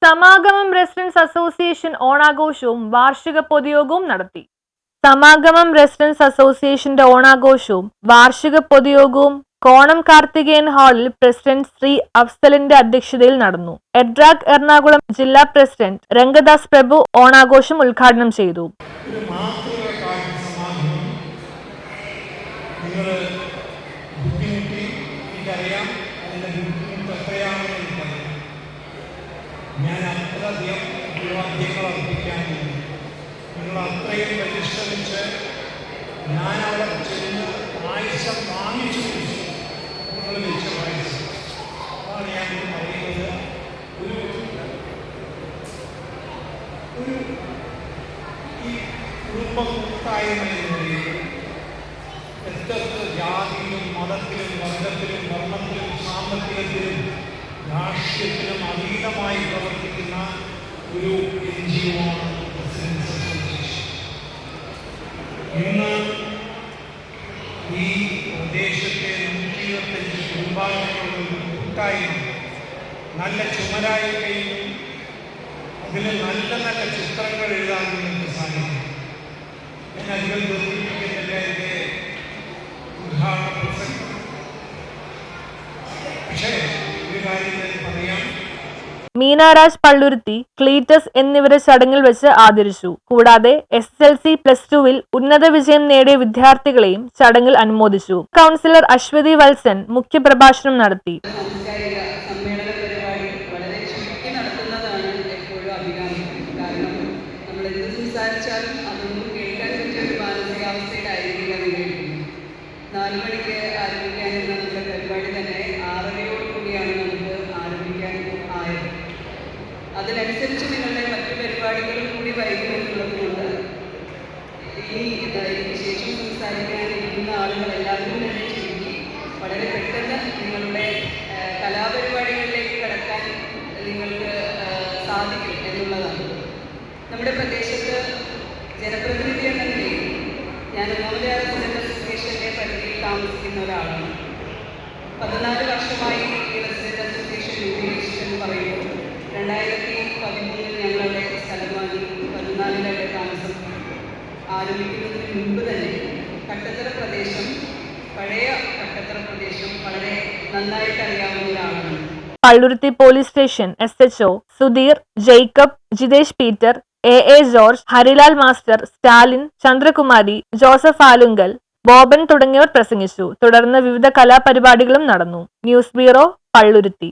സമാഗമം residence association ഓണാഘോഷവും വാർഷിക പൊതുയോഗവും നടത്തി. സമാഗമം residence അസോസിയേഷന്റെ ഓണാഘോഷവും വാർഷിക പൊതുയോഗവും കോണം കാർത്തികേയൻ ഹാളിൽ പ്രസിഡന്റ് ശ്രീ അഫ്സലിന്റെ അധ്യക്ഷതയിൽ നടന്നു. എഡ്രാക് എറണാകുളം ജില്ലാ പ്രസിഡന്റ് രംഗദാസ് പ്രഭു ഓണാഘോഷം ഉദ്ഘാടനം ചെയ്തു. ഞാൻ അത്രയധികം വാദ്യങ്ങൾ അർപ്പിക്കാനില്ല. നിങ്ങൾ അത്രയും പരിശ്രമിച്ച് ഞാൻ അവിടെ ചെന്ന് പായസം വാങ്ങിച്ചു നിങ്ങൾ വെച്ച പായസം. അതാണ് ഞാൻ പറയുന്നത്. ഒരു ഈ കുടുംബ കൂട്ടായ്മ എന്ന നിലയിൽ എത്രത്ത് ജാതിയിലും മതത്തിലും വർഗത്തിലും വർണ്ണത്തിലും സാമ്പത്തികത്തിലും രാഷ്ട്രീയത്തിനും അതീതമായി പ്രവർത്തിക്കുന്ന ഒരു NGO ആണ് റെസിഡൻസ് അസോസിയേഷൻ. ഇന്ന് ഈ പ്രദേശത്തെ 125 കുടുംബാംഗങ്ങളുടെ ഒരു കൂട്ടായ്മ നല്ല ചുമരായി കഴിഞ്ഞു. അതിൽ നല്ല നല്ല ചിത്രങ്ങൾ എഴുതാൻ നിങ്ങൾക്ക് സാധിക്കും. ഞാൻ അധികം ദീർഘിപ്പിക്കുന്നില്ല ഇതിൻ്റെ ഉദ്ഘാടന പ്രസംഗം. പക്ഷേ മീനാരാജ് പള്ളുരുത്തി, ക്ലീറ്റസ് എന്നിവരെ ചടങ്ങിൽ വെച്ച് ആദരിച്ചു. കൂടാതെ SSLC+2-വിൽ ഉന്നത വിജയം നേടിയ വിദ്യാർത്ഥികളെയും ചടങ്ങിൽ അനുമോദിച്ചു. കൗൺസിലർ അശ്വതി വത്സൻ മുഖ്യപ്രഭാഷണം നടത്തി. അതിനനുസരിച്ച് നിങ്ങളുടെ മറ്റു പരിപാടികളും കൂടി വൈകുമെന്നുള്ളതുകൊണ്ട് എനിക്ക് ശേഷം സംസാരിക്കാനിരിക്കുന്ന ആളുകളെല്ലാവരും തന്നെ ചുരുക്കി വളരെ പെട്ടെന്ന് നിങ്ങളുടെ കലാപരിപാടികളിലേക്ക് കടക്കാൻ നിങ്ങൾക്ക് സാധിക്കും എന്നുള്ളതാണ്. നമ്മുടെ പ്രദേശത്ത് ജനപ്രതിനിധി എന്ന നിലയിൽ ഞാൻ ഒന്നാമത്തെ റെസിഡൻസ് അസോസിയേഷൻ്റെ പരിധിയിൽ താമസിക്കുന്ന ഒരാളാണ്. 14 വർഷമായി ഈ റെസിഡൻസ് അസോസിയേഷൻ രൂപീകരിച്ചിട്ടെന്ന് പറയുമ്പോൾ 2013 ഞങ്ങളുടെ സ്ഥലം വാങ്ങി 14 താമസം ആരംഭിക്കുന്നതിന് മുൻപ് തന്നെ പഴയ കട്ടത്തറ പ്രദേശം വളരെ നന്നായിട്ട് അറിയാവുന്ന ഒരാളാണ്. Palluruthy police station SHO Sudheer, Jacob, Jithesh Peter, AA George, Harilal master, Stalin, Chandrakumari, Joseph Alunkal, Boban തുടങ്ങിയവർ പ്രസംഗിച്ചു. തുടർന്ന് വിവിധ കലാപരിപാടികളും നടന്നു. News bureau, Palluruthy.